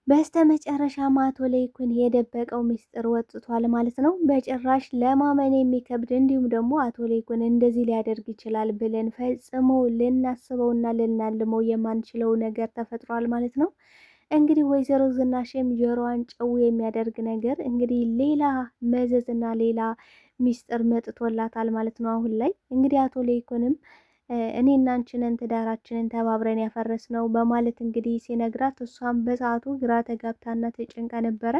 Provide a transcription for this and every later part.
በስተመጨረሻም አቶ ለይኩን የደበቀው ሚስጥር ወጥቷል ማለት ነው። በጭራሽ ለማመን የሚከብድ እንዲሁም ደግሞ አቶ ለይኩን እንደዚህ ሊያደርግ ይችላል ብለን ፈጽሞ ልናስበውና ልናልመው የማንችለው ነገር ተፈጥሯል ማለት ነው። እንግዲህ ወይዘሮ ዝናሽም ጆሮዋን ጨው የሚያደርግ ነገር እንግዲህ ሌላ መዘዝና ሌላ ሚስጥር መጥቶላታል ማለት ነው። አሁን ላይ እንግዲህ አቶ ለይኩንም እኔና አንቺ ነን ትዳራችንን ተባብረን ያፈረስ ነው በማለት እንግዲህ ሲነግራት እሷም በሰዓቱ ግራ ተጋብታና ተጨንቃ ነበረ።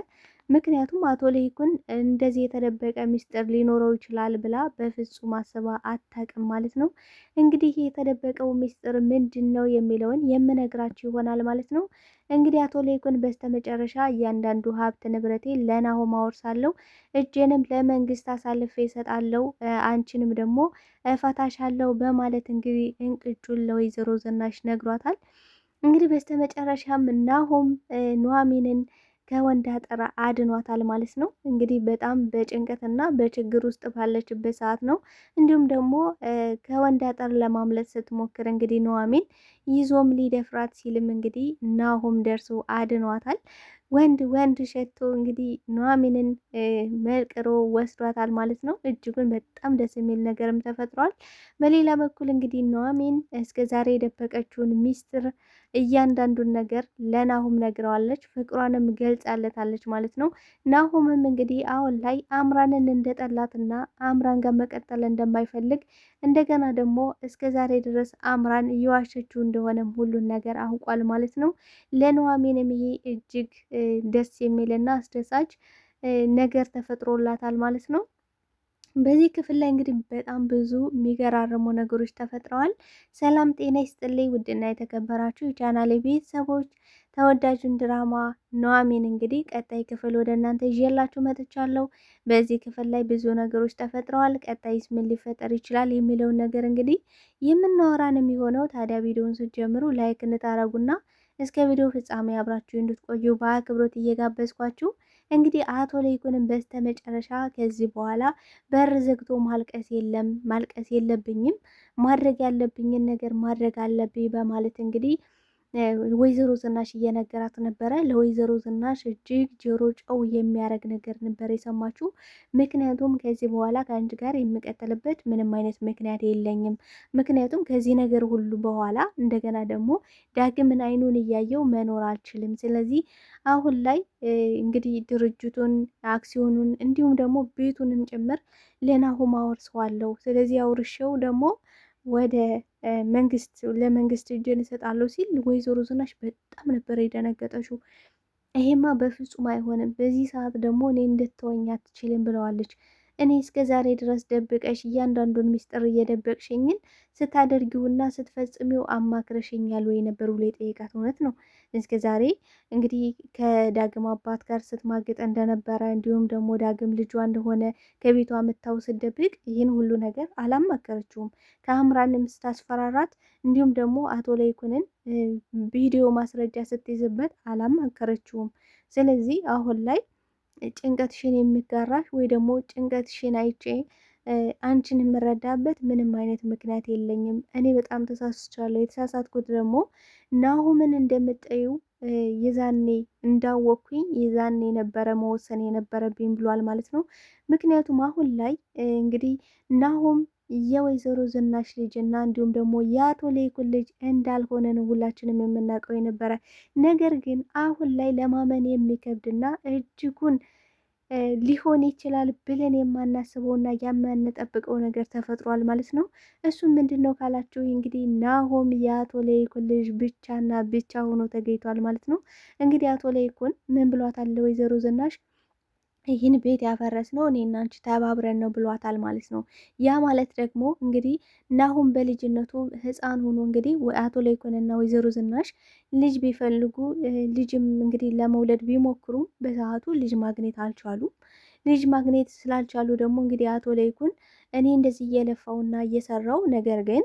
ምክንያቱም አቶ ለይኩን እንደዚህ የተደበቀ ሚስጥር ሊኖረው ይችላል ብላ በፍጹም አስባ አታውቅም ማለት ነው። እንግዲህ የተደበቀው ሚስጥር ምንድን ነው የሚለውን የምነግራችሁ ይሆናል ማለት ነው። እንግዲህ አቶ ለይኩን በስተመጨረሻ እያንዳንዱ ሀብት ንብረቴ ለናሆም አወርሳለሁ፣ እጄንም ለመንግስት አሳልፌ እሰጣለሁ፣ አንቺንም ደግሞ እፈታሻለሁ በማለት እንግዲህ እንቅጩን ለወይዘሮ ዝናሽ ነግሯታል። እንግዲህ በስተመጨረሻም ናሆም ኑሐሚንን ከወንድ አጠራ አድኗታል ማለት ነው። እንግዲህ በጣም በጭንቀትና በችግር ውስጥ ባለችበት ሰዓት ነው። እንዲሁም ደግሞ ከወንድ አጠር ለማምለጥ ስትሞክር እንግዲህ ኑሐሚን ይዞም ሊደፍራት ሲልም እንግዲህ ናሆም ደርሶ አድኗታል። ወንድ ሸቶ እንግዲህ ኑሐሚንን መልቅሮ ወስዷታል ማለት ነው። እጅጉን በጣም ደስ የሚል ነገርም ተፈጥሯል። በሌላ በኩል እንግዲህ ኑሐሚን እስከ ዛሬ የደበቀችውን ሚስጥር እያንዳንዱን ነገር ለናሆም ነግረዋለች፣ ፍቅሯንም ገልጻለታለች ማለት ነው። ናሆምም እንግዲህ አሁን ላይ አምራንን እንደጠላትና አምራን ጋር መቀጠል እንደማይፈልግ እንደገና ደግሞ እስከ ዛሬ ድረስ አምራን እየዋሸችው እንደሆነም ሁሉን ነገር አውቋል ማለት ነው። ለኑሐሚንም ይሄ እጅግ ደስ የሚልና አስደሳች ነገር ተፈጥሮላታል ማለት ነው። በዚህ ክፍል ላይ እንግዲህ በጣም ብዙ የሚገራርሙ ነገሮች ተፈጥረዋል። ሰላም ጤና ይስጥልኝ ውድና የተከበራችሁ የቻናሌ ቤተሰቦች፣ ተወዳጁን ድራማ ኑሐሚን እንግዲህ ቀጣይ ክፍል ወደ እናንተ ይዤላችሁ መጥቻለሁ። በዚህ ክፍል ላይ ብዙ ነገሮች ተፈጥረዋል። ቀጣይስ ምን ሊፈጠር ይችላል የሚለውን ነገር እንግዲህ የምናወራን የሚሆነው። ታዲያ ቪዲዮውን ስትጀምሩ ላይክ እንድታረጉና እስከ ቪዲዮ ፍጻሜ አብራችሁ እንድትቆዩ በአክብሮት እየጋበዝኳችሁ እንግዲህ አቶ ለይኩንም በስተመጨረሻ ከዚህ በኋላ በር ዘግቶ ማልቀስ የለብኝም፣ ማድረግ ያለብኝን ነገር ማድረግ አለብኝ በማለት እንግዲህ ወይዘሮ ዝናሽ እየነገራት ነበረ። ለወይዘሮ ዝናሽ እጅግ ጆሮ ጨው የሚያደርግ ነገር ነበር የሰማችው። ምክንያቱም ከዚህ በኋላ ከአንቺ ጋር የምቀጥልበት ምንም አይነት ምክንያት የለኝም፣ ምክንያቱም ከዚህ ነገር ሁሉ በኋላ እንደገና ደግሞ ዳግምን አይኑን እያየው መኖር አልችልም። ስለዚህ አሁን ላይ እንግዲህ ድርጅቱን፣ አክሲዮኑን እንዲሁም ደግሞ ቤቱንም ጭምር ለናሆም አወርሰዋለሁ። ስለዚህ አውርሼው ደግሞ ወደ ለመንግስት እጄን እሰጣለሁ ሲል ወይዘሮ ዝናሽ በጣም ነበር የደነገጠችው። ይሄማ በፍጹም አይሆንም፣ በዚህ ሰዓት ደግሞ እኔ እንድትወኝ አትችልም ብለዋለች። እኔ እስከ ዛሬ ድረስ ደብቀሽ እያንዳንዱን ሚስጥር እየደበቅሽኝን ስታደርጊውና ስትፈጽሚው አማክረሽኛል ወይ ነበር ብሎ የጠየቃት። እውነት ነው። እስከ ዛሬ እንግዲህ ከዳግም አባት ጋር ስትማግጥ እንደነበረ እንዲሁም ደግሞ ዳግም ልጇ እንደሆነ ከቤቷ ምታው ስደብቅ ይህን ሁሉ ነገር አላማከረችውም። ከአምራንም ስታስፈራራት እንዲሁም ደግሞ አቶ ለይኩንን ቪዲዮ ማስረጃ ስትይዝበት አላማከረችውም። ስለዚህ አሁን ላይ ጭንቀትሽን የሚጋራሽ ወይ ደግሞ ጭንቀትሽን አይቼ አንቺን የምረዳበት ምንም አይነት ምክንያት የለኝም። እኔ በጣም ተሳስቻለሁ። የተሳሳትኩት ደግሞ ናሆምን እንደምጠዩ የዛኔ እንዳወቅኩኝ የዛኔ ነበረ መወሰን የነበረብኝ ብሏል ማለት ነው። ምክንያቱም አሁን ላይ እንግዲህ ናሆም የወይዘሮ ዝናሽ ልጅ እና እንዲሁም ደግሞ የአቶ ለይኩን ልጅ እንዳልሆነ ነው ሁላችንም የምናውቀው የነበረ። ነገር ግን አሁን ላይ ለማመን የሚከብድና እጅጉን ሊሆን ይችላል ብለን የማናስበውና የማንጠብቀው ነገር ተፈጥሯል ማለት ነው። እሱም ምንድን ነው ካላችሁ እንግዲህ ናሆም የአቶ ለይኩን ልጅ ብቻና ብቻ ሆኖ ተገኝቷል ማለት ነው። እንግዲህ አቶ ለይኩን ምን ብሏታል ወይዘሮ ዝናሽ? ይህን ቤት ያፈረስ ነው እኔና አንቺ ተባብረን ነው ብሏታል ማለት ነው። ያ ማለት ደግሞ እንግዲህ ናሆም በልጅነቱ ሕፃን ሆኖ እንግዲህ አቶ ለይኩንና ወይዘሮ ዝናሽ ልጅ ቢፈልጉ ልጅም እንግዲህ ለመውለድ ቢሞክሩም በሰዓቱ ልጅ ማግኘት አልቻሉም። ልጅ ማግኘት ስላልቻሉ ደግሞ እንግዲህ አቶ ለይኩን እኔ እንደዚህ እየለፋውና እየሰራው ነገር ግን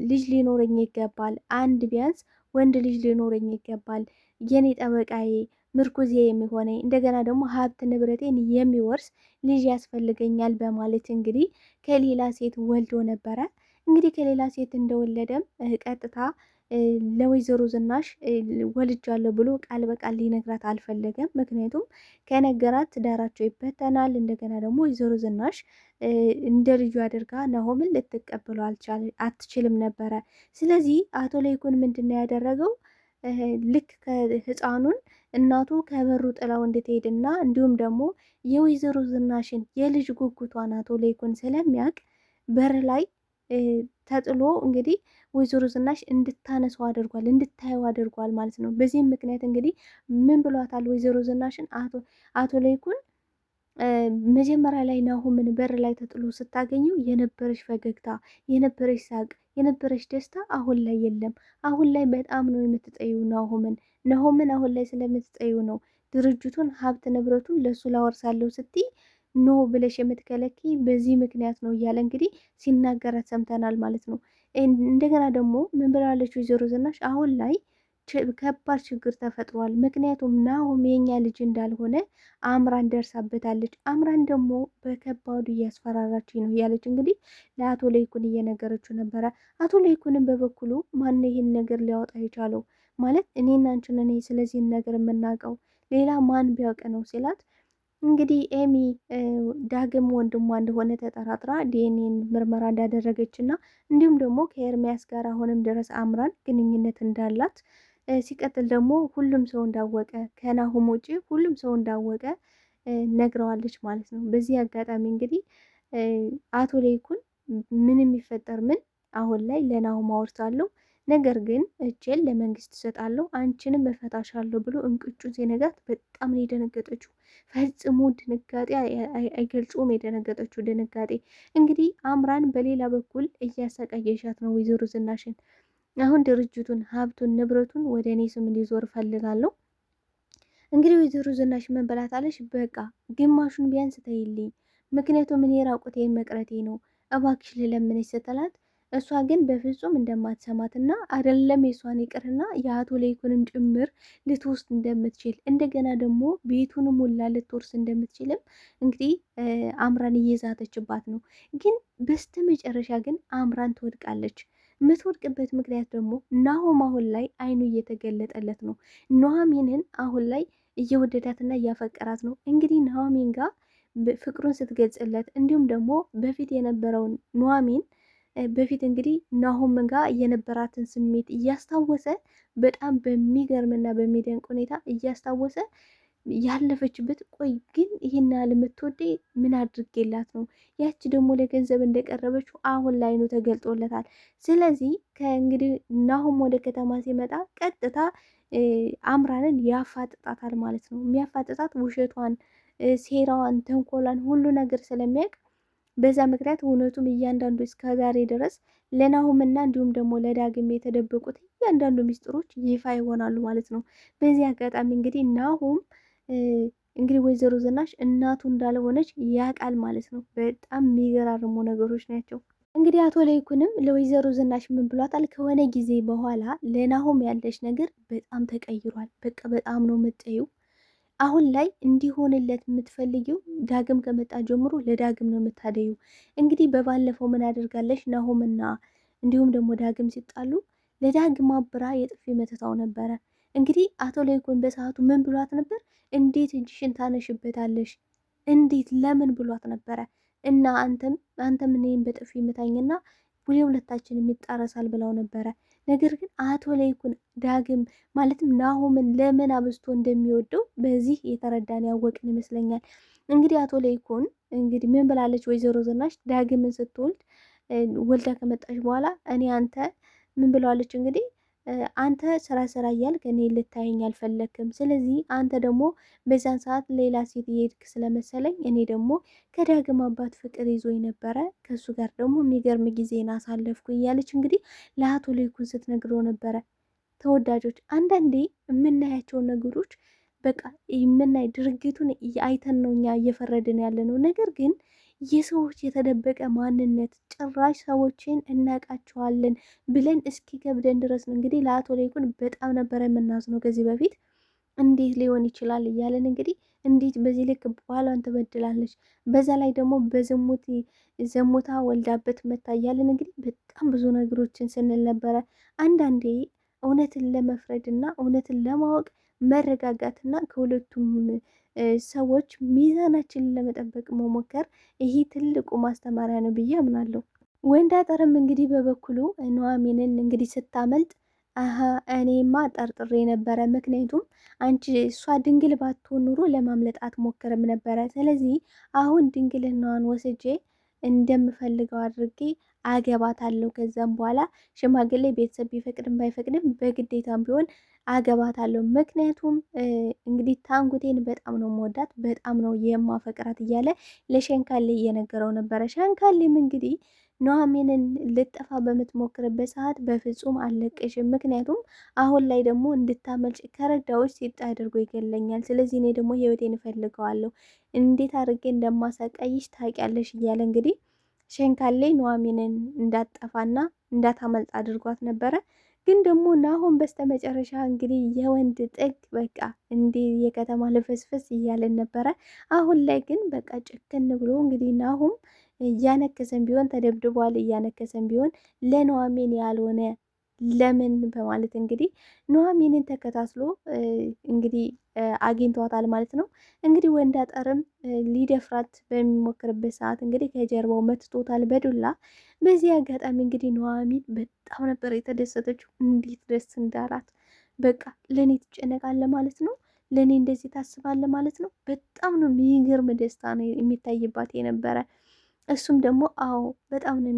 ልጅ ሊኖረኝ ይገባል፣ አንድ ቢያንስ ወንድ ልጅ ሊኖረኝ ይገባል፣ የኔ ጠበቃዬ ምርኩዜ የሚሆነኝ እንደገና ደግሞ ሀብት ንብረቴን የሚወርስ ልጅ ያስፈልገኛል በማለት እንግዲህ ከሌላ ሴት ወልዶ ነበረ። እንግዲህ ከሌላ ሴት እንደወለደም ቀጥታ ለወይዘሮ ዝናሽ ወልጃለሁ ብሎ ቃል በቃል ሊነግራት አልፈለገም። ምክንያቱም ከነገራት ትዳራቸው ይበተናል። እንደገና ደግሞ ወይዘሮ ዝናሽ እንደ ልጁ አድርጋ ናሆምን ልትቀበለው አትችልም ነበረ። ስለዚህ አቶ ለይኩን ምንድን ነው ያደረገው? ልክ ከህፃኑን እናቱ ከበሩ ጥላው እንድትሄድና እንዲሁም ደግሞ የወይዘሮ ዝናሽን የልጅ ጉጉቷን አቶ ለይኩን ስለሚያውቅ በር ላይ ተጥሎ እንግዲህ ወይዘሮ ዝናሽ እንድታነሰው አድርጓል፣ እንድታየው አድርጓል ማለት ነው። በዚህም ምክንያት እንግዲህ ምን ብሏታል ወይዘሮ ዝናሽን አቶ ለይኩን መጀመሪያ ላይ ናሆምን በር ላይ ተጥሎ ስታገኘው የነበረች ፈገግታ፣ የነበረች ሳቅ፣ የነበረች ደስታ አሁን ላይ የለም። አሁን ላይ በጣም ነው የምትጠዩ ናሆምን አሁን ላይ ስለምትጠዩ ነው ድርጅቱን ሀብት ንብረቱን ለእሱ ላወርሳለሁ ስትይ ኖ ብለሽ የምትከለኪ በዚህ ምክንያት ነው እያለ እንግዲህ ሲናገራት ሰምተናል ማለት ነው። እንደገና ደግሞ ምን ብላለች ወይዘሮ ዝናሽ? አሁን ላይ ከባድ ችግር ተፈጥሯል። ምክንያቱም ናሆም የኛ ልጅ እንዳልሆነ አምራን ደርሳበታለች። አምራን ደግሞ በከባዱ እያስፈራራች ነው እያለች እንግዲህ ለአቶ ለይኩን እየነገረችው ነበረ። አቶ ለይኩንም በበኩሉ ማን ይህን ነገር ሊያወጣ የቻለው ማለት እኔና አንቺን እኔ ስለዚህን ነገር የምናውቀው ሌላ ማን ቢያውቅ ነው ሲላት እንግዲህ ኤሚ ዳግም ወንድሟ እንደሆነ ተጠራጥራ ዲኤንኤን ምርመራ እንዳደረገች እና እንዲሁም ደግሞ ከኤርሚያስ ጋር አሁንም ድረስ አምራን ግንኙነት እንዳላት ሲቀጥል ደግሞ ሁሉም ሰው እንዳወቀ ከናሁም ውጪ ሁሉም ሰው እንዳወቀ ነግረዋለች ማለት ነው። በዚህ አጋጣሚ እንግዲህ አቶ ለይኩን ምን የሚፈጠር ምን አሁን ላይ ለናሁም አወርሳለሁ፣ ነገር ግን እጄን ለመንግስት እሰጣለሁ፣ አንቺንም እፈታሻለሁ ብሎ እንቅጩን ሲነጋት በጣም ነው የደነገጠችው። ፈጽሞ ድንጋጤ አይገልጹም። የደነገጠችው ድንጋጤ እንግዲህ አምራን በሌላ በኩል እያሰቃየሻት ነው ወይዘሮ ዝናሽን። አሁን ድርጅቱን ሀብቱን ንብረቱን ወደ እኔ ስም እንዲዞር ፈልጋለሁ። እንግዲህ ወይዘሮ ዝናሽ ምን ብላታለች? በቃ ግማሹን ቢያንስ ተይልኝ፣ ምክንያቱም እኔ ራቁቴን መቅረቴ ነው፣ እባክሽ ልለምንሽ ስትላት እሷ ግን በፍጹም እንደማትሰማትና አይደለም የሷን ይቅርና የአቶ ለይኩንም ጭምር ልትወስድ እንደምትችል እንደገና ደግሞ ቤቱንም ሁላ ልትወርስ እንደምትችልም እንግዲህ አምራን እየዛተችባት ነው። ግን በስተ መጨረሻ ግን አምራን ትወድቃለች። የምትወድቅበት ምክንያት ደግሞ ናሆም አሁን ላይ አይኑ እየተገለጠለት ነው። ኑሐሚንን አሁን ላይ እየወደዳትና እያፈቀራት ነው። እንግዲህ ኑሐሚን ጋር ፍቅሩን ስትገልጽለት እንዲሁም ደግሞ በፊት የነበረውን ኑሐሚን በፊት እንግዲህ ናሆም ጋር የነበራትን ስሜት እያስታወሰ በጣም በሚገርምና በሚደንቅ ሁኔታ እያስታወሰ ያለፈችበት ቆይ ግን ይህን ያህል የምትወደኝ ምን አድርጌላት ነው? ያቺ ደግሞ ለገንዘብ እንደቀረበችው አሁን ላይ ነው ተገልጦለታል። ስለዚህ ከእንግዲህ ናሆም ወደ ከተማ ሲመጣ ቀጥታ አምራንን ያፋጥጣታል ማለት ነው። የሚያፋጥጣት ውሸቷን፣ ሴራዋን፣ ተንኮሏን ሁሉ ነገር ስለሚያውቅ በዛ ምክንያት እውነቱም እያንዳንዱ እስከዛሬ ድረስ ለናሆምና እንዲሁም ደግሞ ለዳግም የተደበቁት እያንዳንዱ ሚስጥሮች ይፋ ይሆናሉ ማለት ነው። በዚህ አጋጣሚ እንግዲህ ናሆም እንግዲህ ወይዘሮ ዝናሽ እናቱ እንዳልሆነች ያውቃል ማለት ነው። በጣም የሚገራርሙ ነገሮች ናቸው። እንግዲህ አቶ ለይኩንም ለወይዘሮ ዝናሽ ምን ብሏታል? ከሆነ ጊዜ በኋላ ለናሆም ያለች ነገር በጣም ተቀይሯል። በቃ በጣም ነው የምትጠዩ። አሁን ላይ እንዲሆንለት የምትፈልጊው ዳግም ከመጣ ጀምሮ ለዳግም ነው የምታደዩ። እንግዲህ በባለፈው ምን አድርጋለች? ናሆምና እንዲሁም ደግሞ ዳግም ሲጣሉ ለዳግም አብራ የጥፊ መተታው ነበረ። እንግዲህ አቶ ለይኩን በሰዓቱ ምን ብሏት ነበር? እንዴት እጅሽን ታነሽበታለሽ? እንዴት ለምን ብሏት ነበረ። እና አንተም እኔን በጥፊ ምታኝና ሁለታችን የሚጣረሳል ብለው ነበረ። ነገር ግን አቶ ለይኩን ዳግም ማለትም ናሆምን ለምን አብዝቶ እንደሚወደው በዚህ የተረዳን ያወቅን ይመስለኛል። እንግዲህ አቶ ለይኩን እንግዲህ ምን ብላለች ወይዘሮ ዝናሽ ዳግምን ስትወልድ ወልዳ ከመጣች በኋላ እኔ አንተ ምን ብለዋለች እንግዲህ አንተ ስራ እያልክ እኔ ልታየኝ አልፈለክም። ስለዚህ አንተ ደግሞ በዛን ሰዓት ሌላ ሴት እየሄድክ ስለመሰለኝ እኔ ደግሞ ከዳግም አባት ፍቅር ይዞኝ ነበረ፣ ከእሱ ጋር ደግሞ የሚገርም ጊዜን አሳለፍኩ እያለች እንግዲህ ለአቶ ለይኩን ስትነግረው ነበረ። ተወዳጆች አንዳንዴ የምናያቸውን ነገሮች በቃ የምናይ ድርጊቱን አይተን ነው እኛ እየፈረድን ያለ ነው። ነገር ግን የሰዎች የተደበቀ ማንነት ጭራሽ ሰዎችን እናውቃቸዋለን ብለን እስኪ ከብደን ድረስ ነው እንግዲህ ለአቶ ለይኩን በጣም ነበረ የምናዝነው ከዚህ በፊት እንዴት ሊሆን ይችላል እያለን እንግዲህ እንዴት በዚህ ልክ ባሏን ትበድላለች፣ በዛ ላይ ደግሞ በዝሙት ዘሙታ ወልዳበት መታ እያለን እንግዲህ በጣም ብዙ ነገሮችን ስንል ነበረ። አንዳንዴ እውነትን ለመፍረድና እውነትን ለማወቅ መረጋጋትና ከሁለቱም ሰዎች ሚዛናችንን ለመጠበቅ መሞከር ይሄ ትልቁ ማስተማሪያ ነው ብዬ አምናለሁ። ወንዳጠርም እንግዲህ በበኩሉ ኑሐሚንን እንግዲህ ስታመልጥ አሀ እኔማ ጠርጥሬ ነበረ። ምክንያቱም አንቺ እሷ ድንግል ባትሆን ኑሮ ለማምለጥ አትሞክርም ነበረ። ስለዚህ አሁን ድንግልናዋን ወስጄ እንደምፈልገው አድርጌ አገባታለሁ። ከዛም በኋላ ሽማግሌ ቤተሰብ ቢፈቅድም ባይፈቅድም በግዴታም ቢሆን አገባታለሁ። ምክንያቱም እንግዲህ ታንጉቴን በጣም ነው መወዳት፣ በጣም ነው የማፈቅራት እያለ ለሸንካሌ እየነገረው ነበረ። ሸንካሌም እንግዲህ ኑሐሚንን ልጠፋ በምትሞክርበት ሰዓት በፍጹም አልለቅሽም፣ ምክንያቱም አሁን ላይ ደግሞ እንድታመልጭ ከረዳዎች ሲጣ አድርጎ ይገለኛል። ስለዚህ እኔ ደግሞ ህይወቴን እፈልገዋለሁ፣ እንዴት አድርጌ እንደማሳቀይሽ ታውቂያለሽ እያለ እንግዲህ ሸንካሌ ኑሐሚንን እንዳጠፋና እንዳታመልጥ አድርጓት ነበረ። ግን ደግሞ ናሆም በስተመጨረሻ እንግዲህ የወንድ ጥግ በቃ እንዲህ የከተማ ልፍስፍስ እያለን ነበረ። አሁን ላይ ግን በቃ ጭክን ብሎ እንግዲህ ናሆም እያነከሰን ቢሆን ተደብድቧል። እያነከሰን ቢሆን ለኑሐሚን ያልሆነ ለምን በማለት እንግዲህ ኑሐሚንን ተከታትሎ እንግዲህ አግኝቷታል ማለት ነው። እንግዲህ ወንዳጠርም ሊደፍራት በሚሞክርበት ሰዓት እንግዲህ ከጀርባው መትቶታል በዱላ። በዚህ አጋጣሚ እንግዲህ ኑሐሚን በጣም ነበር የተደሰተችው። እንዴት ደስ እንዳላት በቃ ለእኔ ትጨነቃለህ ማለት ነው፣ ለእኔ እንደዚህ ታስባለህ ማለት ነው። በጣም ነው የሚገርም ደስታ ነው የሚታይባት የነበረ። እሱም ደግሞ አዎ በጣም ነው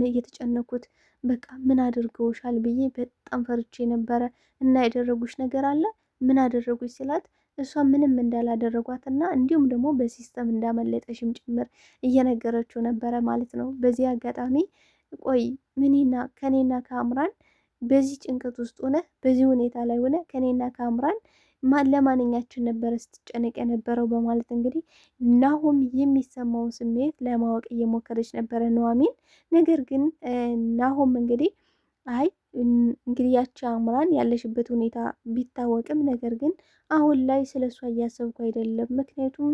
እየተጨነኩት፣ በቃ ምን አድርገውሻል ብዬ በጣም ፈርቼ ነበረ እና ያደረጉሽ ነገር አለ ምን አደረጉች ሲላት እሷ ምንም እንዳላደረጓትና እንዲሁም ደግሞ በሲስተም እንዳመለጠሽም ጭምር እየነገረችው ነበረ ማለት ነው። በዚህ አጋጣሚ ቆይ ምኔና ከኔና ከአምራን በዚህ ጭንቀት ውስጥ ሆነ በዚህ ሁኔታ ላይ ሆነ ከኔና ከአምራን ለማንኛችን ነበረ ስትጨነቅ የነበረው በማለት እንግዲህ ናሆም የሚሰማውን ስሜት ለማወቅ እየሞከረች ነበረ ኑሐሚን። ነገር ግን ናሆም እንግዲህ አይ እንግዲህ ያቺ አምራን ያለሽበት ሁኔታ ቢታወቅም ነገር ግን አሁን ላይ ስለ እሷ እያሰብኩ አይደለም። ምክንያቱም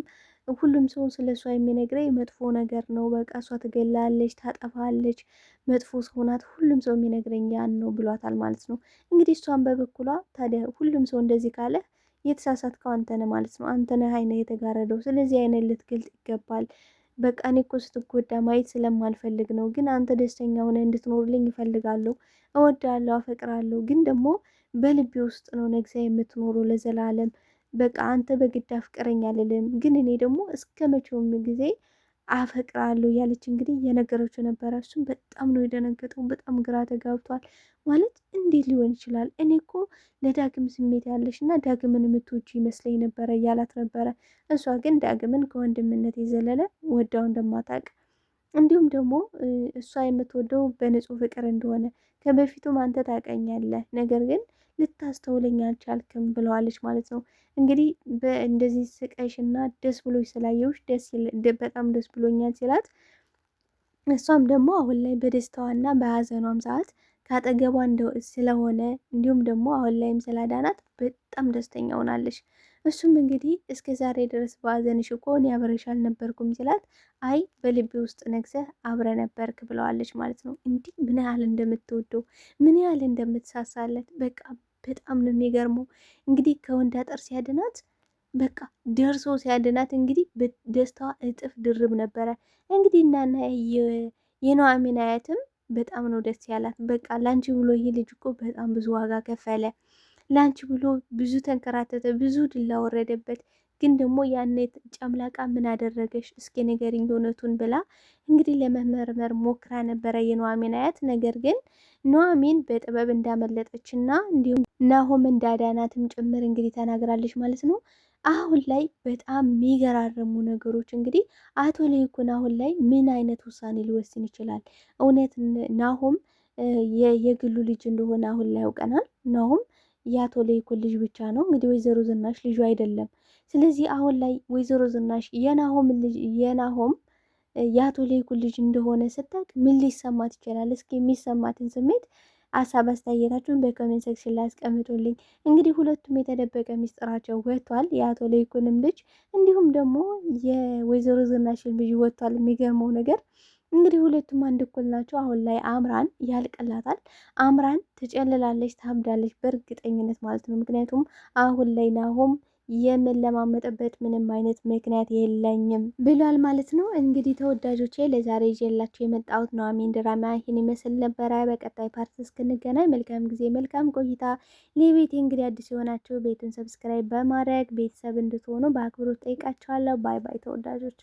ሁሉም ሰው ስለ እሷ የሚነግረኝ መጥፎ ነገር ነው። በቃ እሷ ትገላለች፣ ታጠፋለች፣ መጥፎ ሰው ናት፣ ሁሉም ሰው የሚነግረኝ ያን ነው ብሏታል ማለት ነው። እንግዲህ እሷን በበኩሏ ታዲያ ሁሉም ሰው እንደዚህ ካለ የተሳሳትከው አንተ ነህ ማለት ነው። አንተ ነህ አይነት የተጋረደው። ስለዚህ አይነት ልትገልጥ ይገባል። በቃ እኔ እኮ ስትጎዳ ማየት ስለማልፈልግ ነው። ግን አንተ ደስተኛ ሆነ እንድትኖርልኝ ይፈልጋለሁ። እወዳለሁ፣ አፈቅራለሁ። ግን ደግሞ በልቤ ውስጥ ነው ነግሳ የምትኖረው ለዘላለም። በቃ አንተ በግድ አፍቅረኝ አልልም፣ ግን እኔ ደግሞ እስከ መቼውም ጊዜ አፈቅራለሁ እያለች እንግዲህ እየነገረችው ነበረ። እሱም በጣም ነው የደነገጠው። በጣም ግራ ተጋብቷል። ማለት እንዴት ሊሆን ይችላል? እኔ እኮ ለዳግም ስሜት ያለሽ እና ዳግምን የምትወጂ ይመስለኝ ነበረ እያላት ነበረ። እሷ ግን ዳግምን ከወንድምነት የዘለለ ወዳው እንደማታውቅ እንዲሁም ደግሞ እሷ የምትወደው በንጹህ ፍቅር እንደሆነ ከበፊቱም አንተ ታውቀኛለህ፣ ነገር ግን ልታስተውለኝ አልቻልክም ብለዋለች ማለት ነው። እንግዲህ በእንደዚህ ስቀሽና ደስ ብሎች ስላየውሽ በጣም ደስ ብሎኛል ሲላት፣ እሷም ደግሞ አሁን ላይ በደስታዋና በሀዘኗም ሰዓት ከአጠገቧ ስለሆነ እንዲሁም ደግሞ አሁን ላይም ስላዳናት በጣም ደስተኛ ሆናለች። እሱም እንግዲህ እስከ ዛሬ ድረስ በሀዘንሽ እኮ እኔ አብሬሽ አልነበርኩም ሲላት፣ አይ በልቤ ውስጥ ነግሰህ አብረ ነበርክ ብለዋለች ማለት ነው። እንዲህ ምን ያህል እንደምትወደው ምን ያህል እንደምትሳሳለት በቃ በጣም ነው የሚገርመው። እንግዲህ ከወንዳጠር ሲያድናት በቃ ደርሶ ሲያድናት እንግዲህ ደስታዋ እጥፍ ድርብ ነበረ። እንግዲህ እናና የኑሐሚን አያትም በጣም ነው ደስ ያላት። በቃ ላንቺ ብሎ ይሄ ልጅ እኮ በጣም ብዙ ዋጋ ከፈለ፣ ላንቺ ብሎ ብዙ ተንከራተተ፣ ብዙ ድላ ወረደበት። ግን ደግሞ ያኔ ጨምላቃ ምን አደረገሽ እስኪ ንገሪኝ እውነቱን ብላ እንግዲህ ለመመርመር ሞክራ ነበረ የኑሐሚን አያት። ነገር ግን ኑሐሚን በጥበብ እንዳመለጠችና እንዲሁም ናሆም እንዳዳናትም ጭምር እንግዲህ ተናግራለች ማለት ነው። አሁን ላይ በጣም የሚገራረሙ ነገሮች እንግዲህ አቶ ለይኩን አሁን ላይ ምን አይነት ውሳኔ ሊወስን ይችላል? እውነት ናሆም የግሉ ልጅ እንደሆነ አሁን ላይ ያውቀናል። ናሆም የአቶ ለይኩን ልጅ ብቻ ነው እንግዲህ፣ ወይዘሮ ዝናሽ ልጁ አይደለም። ስለዚህ አሁን ላይ ወይዘሮ ዝናሽ የናሆም የአቶ ለይኩን ልጅ እንደሆነ ስታውቅ ምን ሊሰማት ይችላል? እስኪ የሚሰማትን ስሜት ሀሳብ አስተያየታችሁን በኮሜንት ሴክሽን ላይ አስቀምጡልኝ። እንግዲህ ሁለቱም የተደበቀ ሚስጥራቸው ወጥቷል። የአቶ ለይኩንም ልጅ እንዲሁም ደግሞ የወይዘሮ ዝናሽን ልጅ ወጥቷል። የሚገርመው ነገር እንግዲህ ሁለቱም አንድ እኩል ናቸው። አሁን ላይ አምራን ያልቅላታል። አምራን ትጨልላለች፣ ታብዳለች በእርግጠኝነት ማለት ነው። ምክንያቱም አሁን ላይ ናሆም የምንለማመጥበት ምንም አይነት ምክንያት የለኝም ብሏል ማለት ነው። እንግዲህ ተወዳጆቼ ለዛሬ ይዤላችሁ የመጣሁት ኑሐሚን ድራማ ይህን ይመስል ነበረ። በቀጣይ ፓርት እስክንገናኝ መልካም ጊዜ፣ መልካም ቆይታ። ለቤቴ እንግዲህ አዲስ የሆናችሁ ቤቱን ሰብስክራይብ በማድረግ ቤተሰብ እንድትሆኑ በአክብሮት ጠይቃችኋለሁ። ባይ ባይ ተወዳጆች።